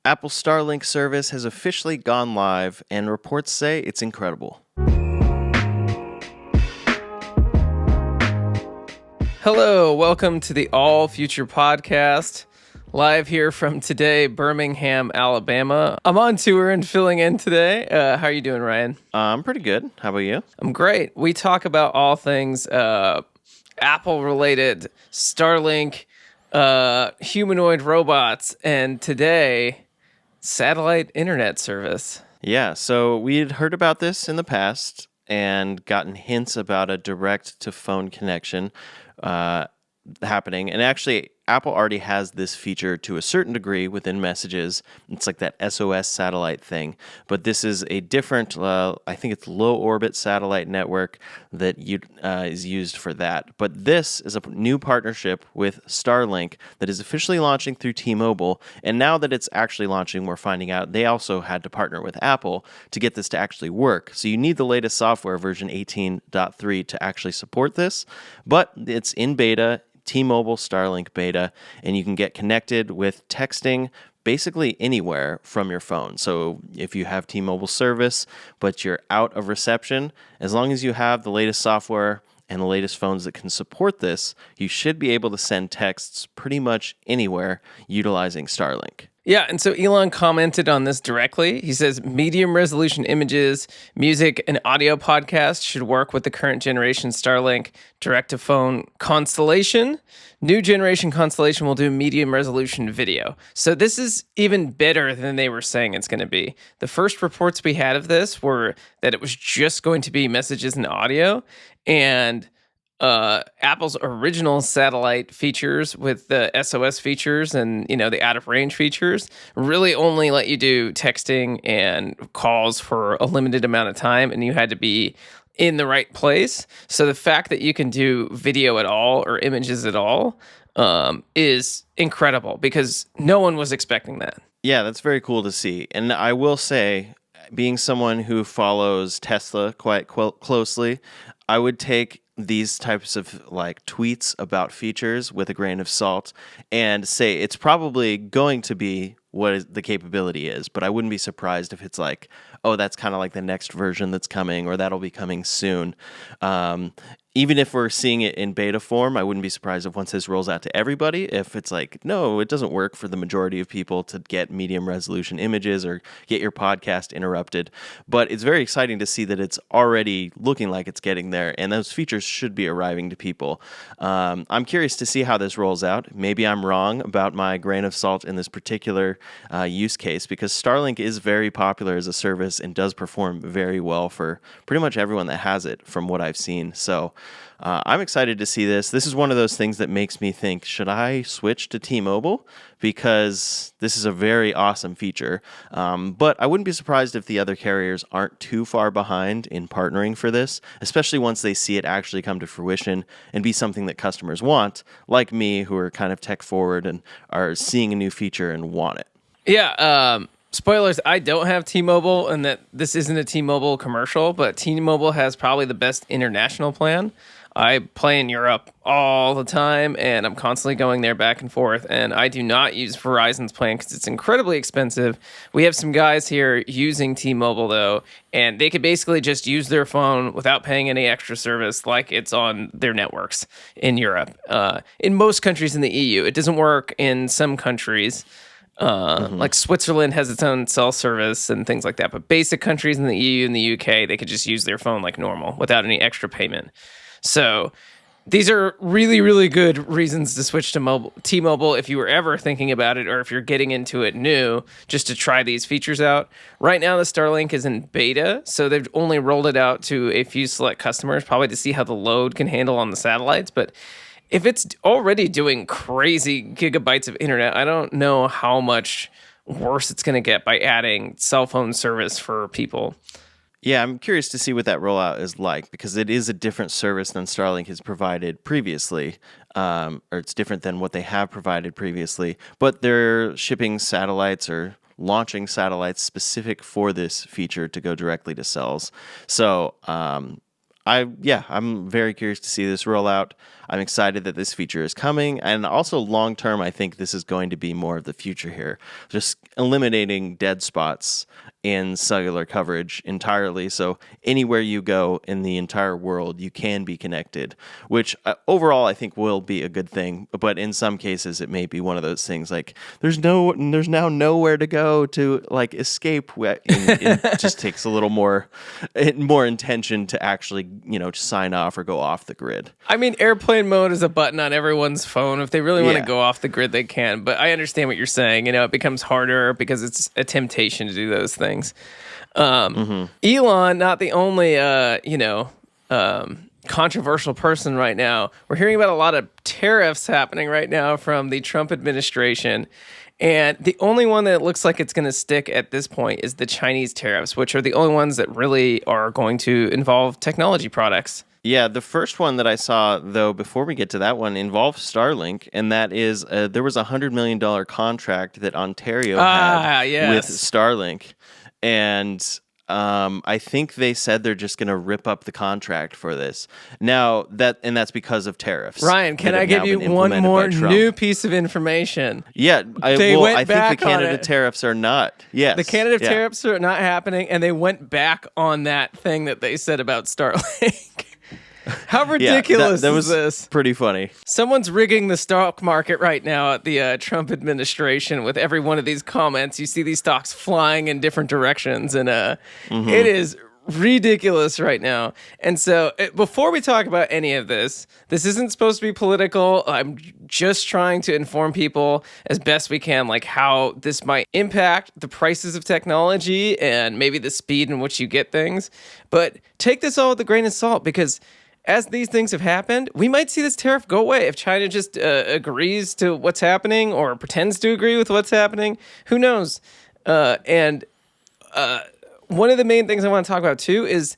Apple's Starlink service has officially gone live, and reports say it's incredible. Hello, welcome to the All Future Podcast. Live here from today, Birmingham, Alabama. I'm on tour and filling in today. How are you doing, Ryan? I'm pretty good. How about you? I'm great. We talk about all things Apple-related, Starlink, humanoid robots, and today, satellite internet service. Yeah, so we had heard about this in the past and gotten hints about a direct-to-phone connection happening. And actually, Apple already has this feature to a certain degree within Messages. It's like that SOS satellite thing. But this is a different, I think it's low-orbit satellite network that is used for that. But this is a new partnership with Starlink that is officially launching through T-Mobile. And now that it's actually launching, we're finding out they also had to partner with Apple to get this to actually work. So you need the latest software, version 18.3, to actually support this. But it's in beta, T-Mobile Starlink beta, and you can get connected with texting basically anywhere from your phone. So if you have T-Mobile service, but you're out of reception, as long as you have the latest software and the latest phones that can support this, you should be able to send texts pretty much anywhere utilizing Starlink. Yeah, and so Elon commented on this directly. He says medium resolution images, music, and audio podcasts should work with the current generation Starlink direct-to-phone constellation. New generation constellation will do medium resolution video. So this is even better than they were saying it's going to be. The first reports we had of this were that it was just going to be messages and audio, and Apple's original satellite features with the SOS features and, the out of range features really only let you do texting and calls for a limited amount of time, and you had to be in the right place. So the fact that you can do video at all or images at all is incredible because no one was expecting that. Yeah, that's very cool to see. And I will say, being someone who follows Tesla quite closely, I would take these types of tweets about features with a grain of salt and say it's probably going to be what the capability is, but I wouldn't be surprised if it's like, oh, that's kind of like the next version that's coming, or that'll be coming soon. Even if we're seeing it in beta form, I wouldn't be surprised if once this rolls out to everybody, if it's like, no, it doesn't work for the majority of people to get medium resolution images or get your podcast interrupted. But it's very exciting to see that it's already looking like it's getting there, and those features should be arriving to people. I'm curious to see how this rolls out. Maybe I'm wrong about my grain of salt in this particular use case, because Starlink is very popular as a service and does perform very well for pretty much everyone that has it from what I've seen. So I'm excited to see this. This is one of those things that makes me think, should I switch to T-Mobile? Because this is a very awesome feature. But I wouldn't be surprised if the other carriers aren't too far behind in partnering for this, especially once they see it actually come to fruition and be something that customers want, like me, who are kind of tech forward and are seeing a new feature and want it. Yeah, spoilers, I don't have T-Mobile, and that this isn't a T-Mobile commercial, but T-Mobile has probably the best international plan. I play in Europe all the time, and I'm constantly going there back and forth, and I do not use Verizon's plan because it's incredibly expensive. We have some guys here using T-Mobile, though, and they could basically just use their phone without paying any extra service like it's on their networks in Europe. In most countries in the EU, it doesn't work in some countries. Like Switzerland has its own cell service and things like that. But basic countries in the EU and the UK, they could just use their phone like normal without any extra payment. So these are really, really good reasons to switch to T-Mobile if you were ever thinking about it, or if you're getting into it new, just to try these features out. Right now, the Starlink is in beta, so they've only rolled it out to a few select customers, probably to see how the load can handle on the satellites. But if it's already doing crazy gigabytes of internet, I don't know how much worse it's going to get by adding cell phone service for people. Yeah, I'm curious to see what that rollout is like, because it is a different service than Starlink has provided previously, or it's different than what they have provided previously. But they're shipping satellites or launching satellites specific for this feature to go directly to cells. So I'm very curious to see this roll out. I'm excited that this feature is coming. And also long term, I think this is going to be more of the future here. Just eliminating dead spots in cellular coverage entirely. So anywhere you go in the entire world, you can be connected, which overall I think will be a good thing. But in some cases, it may be one of those things like there's now nowhere to go to like escape. It just takes a little more intention to actually sign off or go off the grid. I mean, airplane mode is a button on everyone's phone. If they really want to Yeah. go off the grid, they can. But I understand what you're saying. It becomes harder because it's a temptation to do those things. Elon, not the only, controversial person right now. We're hearing about a lot of tariffs happening right now from the Trump administration. And the only one that looks like it's going to stick at this point is the Chinese tariffs, which are the only ones that really are going to involve technology products. Yeah, the first one that I saw, though, before we get to that one, involved Starlink, and that is there was a $100 million contract that Ontario had with Starlink, and I think they said they're just going to rip up the contract for this. Now that's because of tariffs. Ryan, can I give you one more new piece of information? Yeah, I think the Canada tariffs are not. Yes, the Canada tariffs are not happening, and they went back on that thing that they said about Starlink. How ridiculous that was is this? Pretty funny. Someone's rigging the stock market right now at the Trump administration with every one of these comments. You see these stocks flying in different directions, and it is ridiculous right now. And so before we talk about any of this isn't supposed to be political. I'm just trying to inform people as best we can, like how this might impact the prices of technology and maybe the speed in which you get things. But take this all with a grain of salt, because as these things have happened, we might see this tariff go away if China just agrees to what's happening or pretends to agree with what's happening. Who knows? And one of the main things I want to talk about, too, is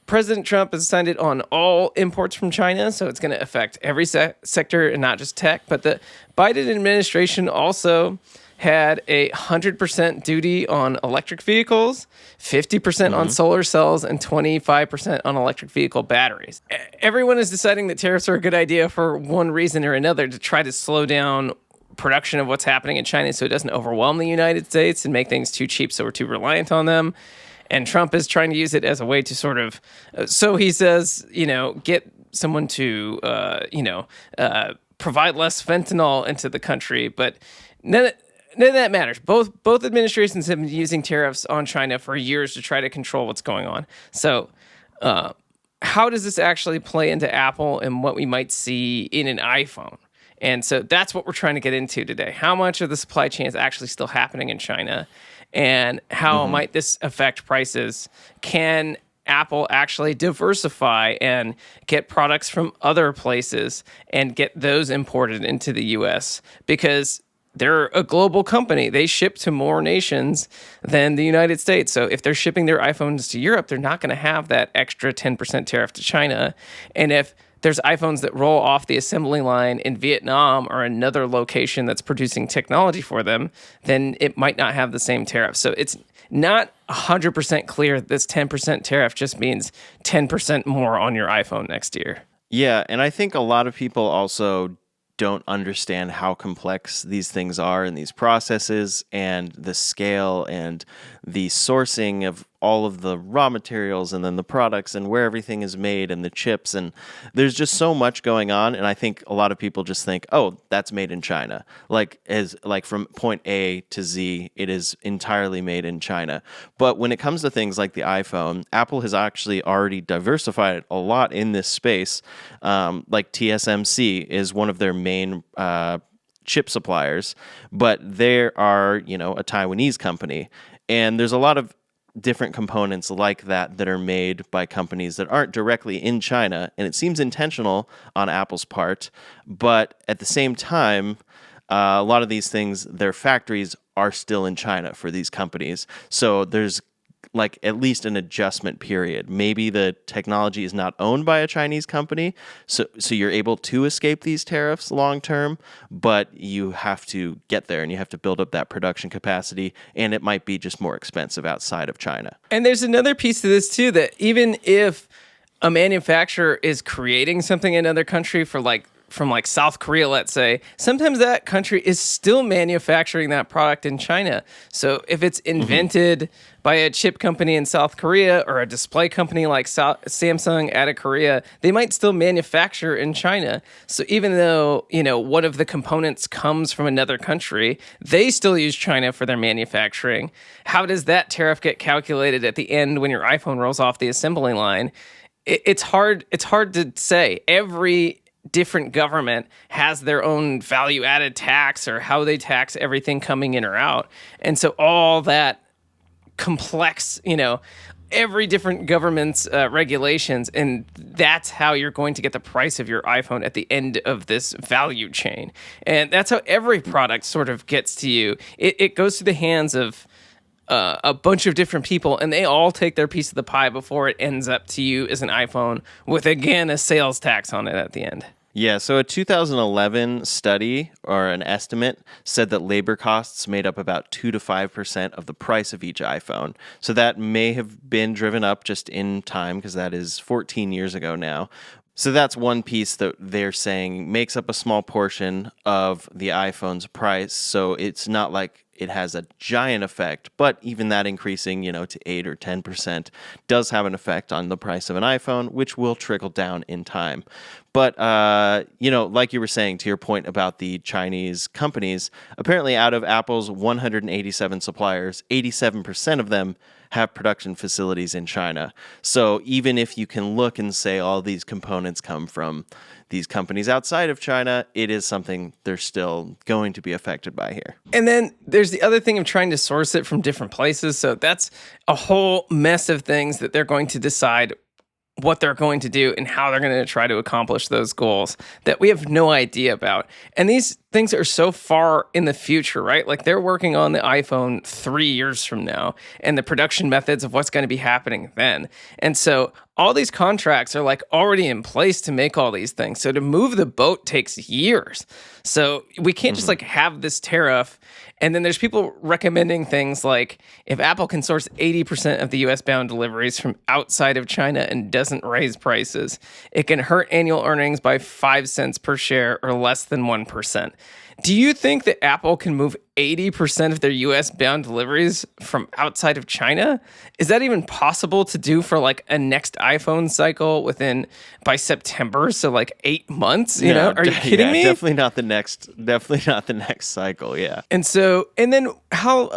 President Trump has signed it on all imports from China, so it's going to affect every sector and not just tech. But the Biden administration also had 100% duty on electric vehicles, 50% on solar cells, and 25% on electric vehicle batteries. Everyone is deciding that tariffs are a good idea for one reason or another, to try to slow down production of what's happening in China so it doesn't overwhelm the United States and make things too cheap so we're too reliant on them. And Trump is trying to use it as a way to sort of, so he says, get someone to, provide less fentanyl into the country. But none of that matters. Both administrations have been using tariffs on China for years to try to control what's going on. So how does this actually play into Apple and what we might see in an iPhone? And so that's what we're trying to get into today. How much of the supply chain is actually still happening in China, and how might this affect prices? Can Apple actually diversify and get products from other places and get those imported into the U.S.? Because they're a global company. They ship to more nations than the United States. So if they're shipping their iPhones to Europe, they're not going to have that extra 10% tariff to China. And if there's iPhones that roll off the assembly line in Vietnam or another location that's producing technology for them, then it might not have the same tariff. So it's not 100% clear that this 10% tariff just means 10% more on your iPhone next year. Yeah, and I think a lot of people also don't understand how complex these things are and these processes and the scale and the sourcing of all of the raw materials and then the products and where everything is made and the chips, and there's just so much going on. And I think a lot of people just think, oh, that's made in China. Like from point A to Z, it is entirely made in China. But when it comes to things like the iPhone, Apple has actually already diversified a lot in this space. Like TSMC is one of their main chip suppliers, but they are, a Taiwanese company. And there's a lot of different components like that are made by companies that aren't directly in China, and it seems intentional on Apple's part. But at the same time, a lot of these things, their factories are still in China for these companies. So there's like at least an adjustment period. Maybe the technology is not owned by a Chinese company, so you're able to escape these tariffs long term, but you have to get there and you have to build up that production capacity, and it might be just more expensive outside of China. And there's another piece to this too, that even if a manufacturer is creating something in another country for like from like South Korea, let's say, sometimes that country is still manufacturing that product in China. So if it's invented by a chip company in South Korea or a display company like Samsung out of Korea, they might still manufacture in China. So even though, one of the components comes from another country, they still use China for their manufacturing. How does that tariff get calculated at the end when your iPhone rolls off the assembly line? It's hard to say. Every different government has their own value-added tax or how they tax everything coming in or out. And so all that complex, every different government's regulations, and that's how you're going to get the price of your iPhone at the end of this value chain. And that's how every product sort of gets to you. It goes through the hands of a bunch of different people, and they all take their piece of the pie before it ends up to you as an iPhone with, again, a sales tax on it at the end. Yeah, so a 2011 study or an estimate said that labor costs made up about 2 to 5% of the price of each iPhone. So that may have been driven up just in time because that is 14 years ago now. So that's one piece that they're saying makes up a small portion of the iPhone's price. So it's not like it has a giant effect, but even that increasing, to 8 or 10% does have an effect on the price of an iPhone, which will trickle down in time. But, like you were saying, to your point about the Chinese companies, apparently out of Apple's 187 suppliers, 87% of them have production facilities in China. So even if you can look and say all these components come from these companies outside of China, it is something they're still going to be affected by here. And then there's the other thing of trying to source it from different places. So that's a whole mess of things that they're going to decide what they're going to do and how they're going to try to accomplish those goals that we have no idea about. And these things are so far in the future, right? Like they're working on the iPhone 3 years from now and the production methods of what's going to be happening then. And so all these contracts are like already in place to make all these things. So to move the boat takes years. So we can't just like have this tariff. And then there's people recommending things like if Apple can source 80% of the US bound deliveries from outside of China and doesn't raise prices, it can hurt annual earnings by 5 cents per share or less than 1%. Do you think that Apple can move 80% of their US bound deliveries from outside of China? Is that even possible to do for like a next iPhone cycle by September? So like 8 months, Are you kidding me? Definitely not the next cycle. Yeah. And then how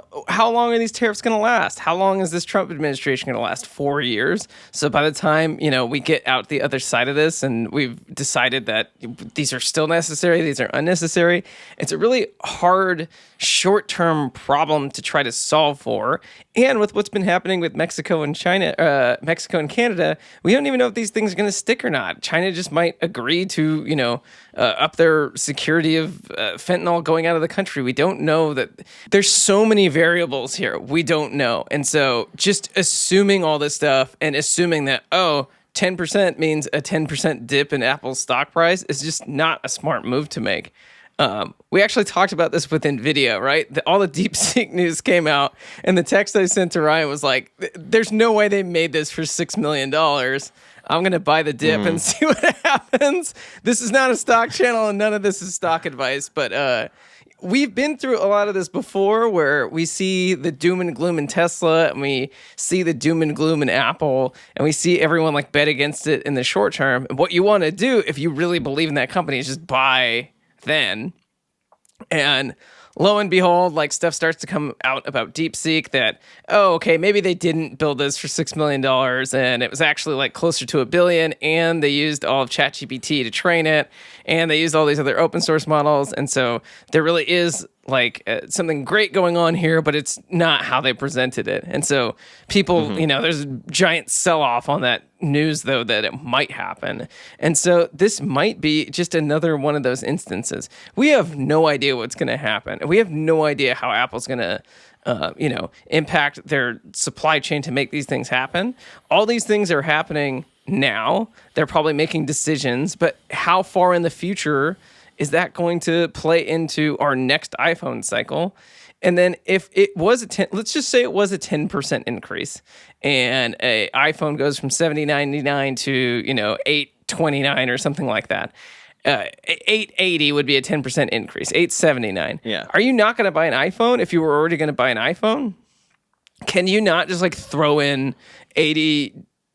long are these tariffs going to last? How long is this Trump administration going to last? 4 years. So by the time, we get out the other side of this and we've decided that these are still necessary, these are unnecessary, it's a really hard short-term problem to try to solve for. And with what's been happening with Mexico and Canada, we don't even know if these things are going to stick or not. China just might agree to, up their security of fentanyl going out of the country. We don't know that. There's so many variables here. We don't know. And so just assuming all this stuff and assuming that, 10% means a 10% dip in Apple's stock price is just not a smart move to make. We actually talked about this with NVIDIA, right? All the DeepSeek news came out, and the text I sent to Ryan was like, there's no way they made this for $6 million. I'm going to buy the dip and see what happens. This is not a stock channel, and none of this is stock advice, but we've been through a lot of this before where we see the doom and gloom in Tesla, and we see the doom and gloom in Apple, and we see everyone like bet against it in the short term. And what you want to do if you really believe in that company is just buy then. And lo and behold, like stuff starts to come out about DeepSeek that, maybe they didn't build this for $6 million and it was actually like closer to $1 billion, and they used all of ChatGPT to train it, and they used all these other open source models. And so there really is like something great going on here, but it's not how they presented it. And so people, there's a giant sell-off on that news, though, that it might happen. And so this might be just another one of those instances. We have no idea what's going to happen. We have no idea how Apple's going to impact their supply chain to make these things happen. All these things are happening now. They're probably making decisions, but how far in the future is that going to play into our next iPhone cycle? And then if it was let's just say it was a 10% increase, and a iPhone goes from $799 to, $829 or something like that. $880 would be a 10% increase. $879. Yeah. Are you not going to buy an iPhone if you were already going to buy an iPhone? Can you not just like throw in $80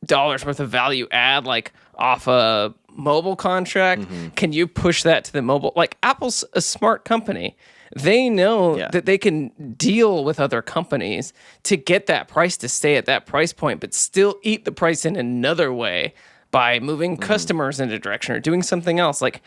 worth of value add like off a mobile contract? Can you push that to the mobile? Like Apple's a smart company. They know that they can deal with other companies to get that price to stay at that price point, but still eat the price in another way by moving customers in a direction or doing something else. Like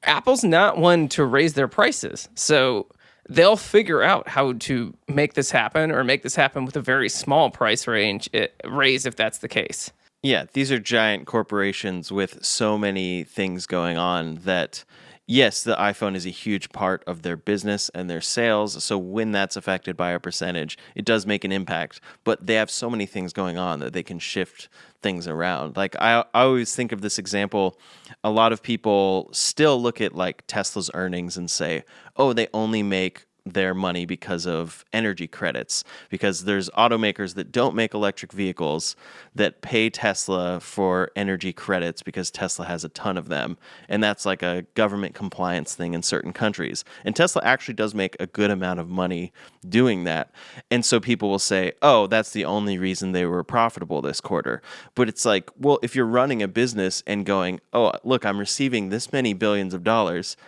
Apple's not one to raise their prices. So they'll figure out how to make this happen, or make this happen with a very small price range raise if that's the case. Yeah, these are giant corporations with so many things going on that, yes, the iPhone is a huge part of their business and their sales. So when that's affected by a percentage, it does make an impact. But they have so many things going on that they can shift things around. Like I always think of this example. A lot of people still look at like Tesla's earnings and say, oh, they only make their money because of energy credits, because there's automakers that don't make electric vehicles that pay Tesla for energy credits because Tesla has a ton of them, and that's like a government compliance thing in certain countries. And Tesla actually does make a good amount of money doing that. And so people will say, oh, that's the only reason they were profitable this quarter. But it's like, well, if you're running a business and going, oh, look, I'm receiving this many billions of dollars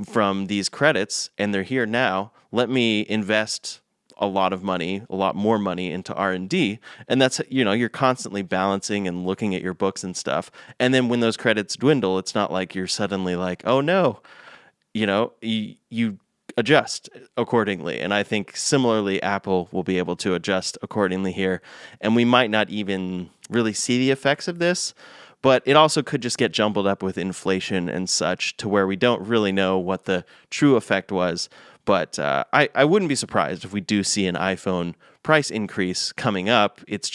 from these credits and they're here now, let me invest a lot of money, a lot more money into R&D. And that's, you're constantly balancing and looking at your books and stuff. And then when those credits dwindle, it's not like you're suddenly like, oh no, you adjust accordingly. And I think similarly, Apple will be able to adjust accordingly here. And we might not even really see the effects of this, but it also could just get jumbled up with inflation and such to where we don't really know what the true effect was. But I wouldn't be surprised if we do see an iPhone price increase coming up. It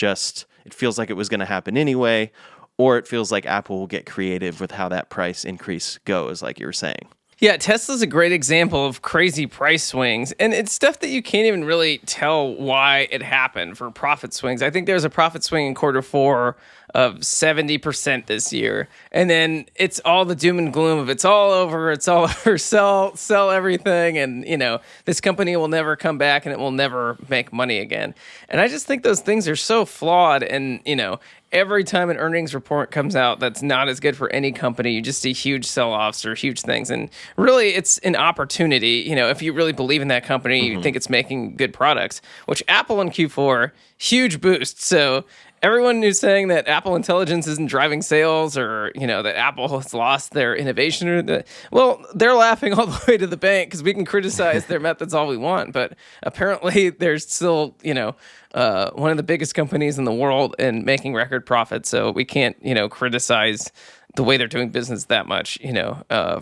feels like it was going to happen anyway, or it feels like Apple will get creative with how that price increase goes, like you were saying. Yeah, Tesla's a great example of crazy price swings, and it's stuff that you can't even really tell why it happened for profit swings. I think there was a profit swing in quarter four of 70% this year, and then it's all the doom and gloom of it's all over, sell everything, and this company will never come back and it will never make money again. And I just think those things are so flawed, and every time an earnings report comes out that's not as good for any company, you just see huge sell-offs or huge things. And really, it's an opportunity. If you really believe in that company, you think it's making good products, which Apple in Q4, huge boost. So everyone who's saying that Apple Intelligence isn't driving sales, or that Apple has lost their innovation, they're laughing all the way to the bank, because we can criticize their methods all we want, but apparently they're still one of the biggest companies in the world and making record profits. So we can't criticize the way they're doing business that much,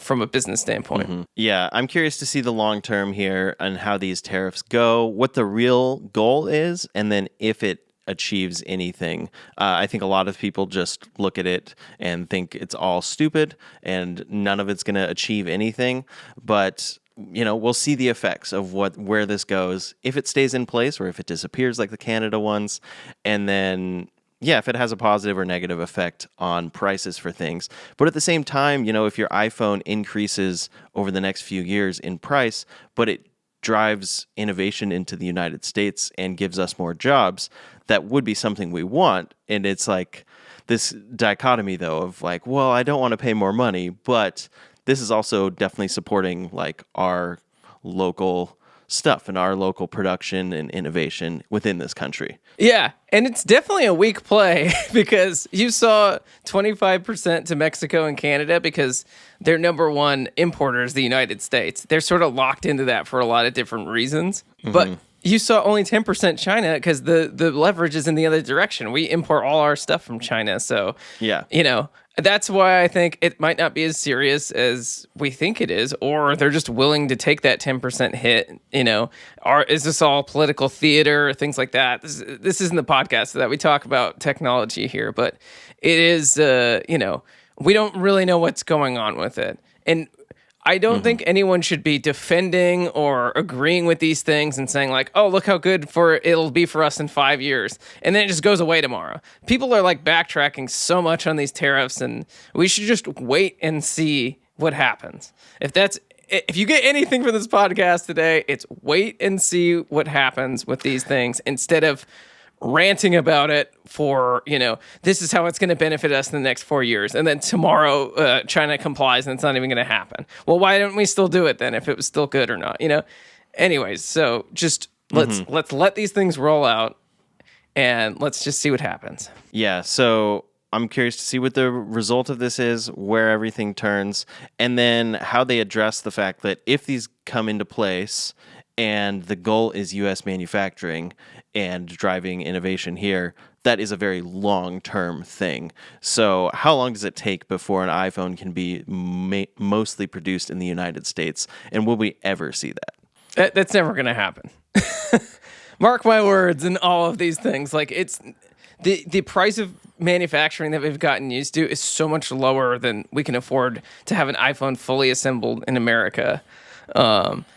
from a business standpoint. Yeah, I'm curious to see the long term here and how these tariffs go, what the real goal is, and then if it achieves anything. I think a lot of people just look at it and think it's all stupid and none of it's going to achieve anything. But we'll see the effects of where this goes, if it stays in place or if it disappears like the Canada ones, and then if it has a positive or negative effect on prices for things. But at the same time, if your iPhone increases over the next few years in price, but it drives innovation into the United States and gives us more jobs, that would be something we want. And it's like this dichotomy, though, of like, well, I don't want to pay more money, but this is also definitely supporting like our local stuff and our local production and innovation within this country. Yeah, and it's definitely a weak play because you saw 25% to Mexico and Canada because their number one importer is the United States. They're sort of locked into that for a lot of different reasons. But you saw only 10% China because the leverage is in the other direction. We import all our stuff from China. So, that's why I think it might not be as serious as we think it is, or they're just willing to take that 10% hit. Is this all political theater, things like that? This isn't the podcast that we talk about technology here, but it is, we don't really know what's going on with it. And I don't think anyone should be defending or agreeing with these things and saying like, "Oh, look how good it'll be for us in 5 years," and then it just goes away tomorrow. People are like backtracking so much on these tariffs, and we should just wait and see what happens. If you get anything from this podcast today, it's wait and see what happens with these things instead of ranting about it for, this is how it's going to benefit us in the next 4 years. And then tomorrow, China complies and it's not even going to happen. Well, why don't we still do it then if it was still good or not, Anyways, so just let's let these things roll out and let's just see what happens. Yeah, so I'm curious to see what the result of this is, where everything turns, and then how they address the fact that if these come into place and the goal is U.S. manufacturing and driving innovation here, that is a very long-term thing. So how long does it take before an iPhone can be mostly produced in the United States? And will we ever see that? That's never going to happen. Mark my words and all of these things. Like, it's the price of manufacturing that we've gotten used to is so much lower than we can afford to have an iPhone fully assembled in America.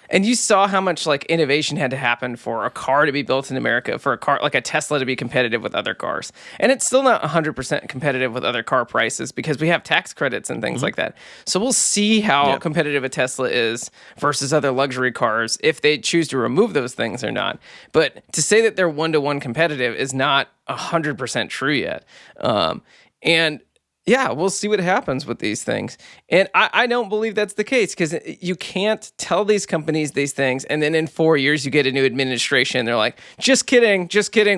And you saw how much like innovation had to happen for a car to be built in America, for a car like a Tesla to be competitive with other cars. And it's still not 100% competitive with other car prices because we have tax credits and things like that. So we'll see how competitive a Tesla is versus other luxury cars if they choose to remove those things or not. But to say that they're one-to-one competitive is not 100% true yet. And yeah, we'll see what happens with these things. And I don't believe that's the case because you can't tell these companies these things and then in 4 years you get a new administration and they're like, just kidding,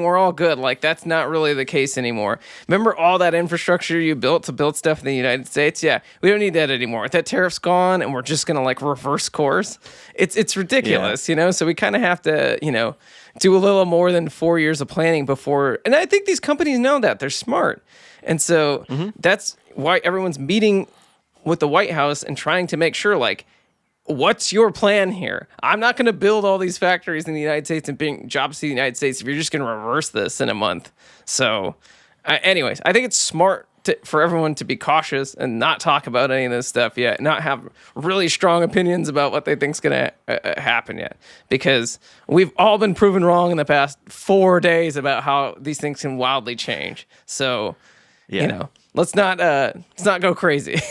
we're all good. Like, that's not really the case anymore. Remember all that infrastructure you built to build stuff in the United States? Yeah, we don't need that anymore. That tariff's gone and we're just going to like reverse course. It's ridiculous, So we kind of have to, do a little more than 4 years of planning before. And I think these companies know that. They're smart. And so that's why everyone's meeting with the White House and trying to make sure, like, what's your plan here? I'm not going to build all these factories in the United States and bring jobs to the United States if you're just going to reverse this in a month. So, anyways, I think it's smart for everyone to be cautious and not talk about any of this stuff yet, not have really strong opinions about what they think's going to happen yet, because we've all been proven wrong in the past 4 days about how these things can wildly change. So, let's not go crazy.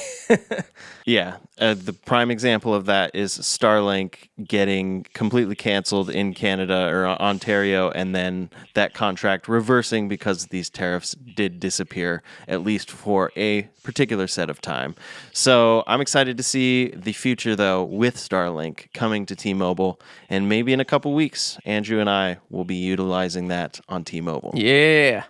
Yeah. The prime example of that is Starlink getting completely canceled in Canada or Ontario, and then that contract reversing because these tariffs did disappear, at least for a particular set of time. So I'm excited to see the future, though, with Starlink coming to T-Mobile, and maybe in a couple weeks, Andrew and I will be utilizing that on T-Mobile. Yeah.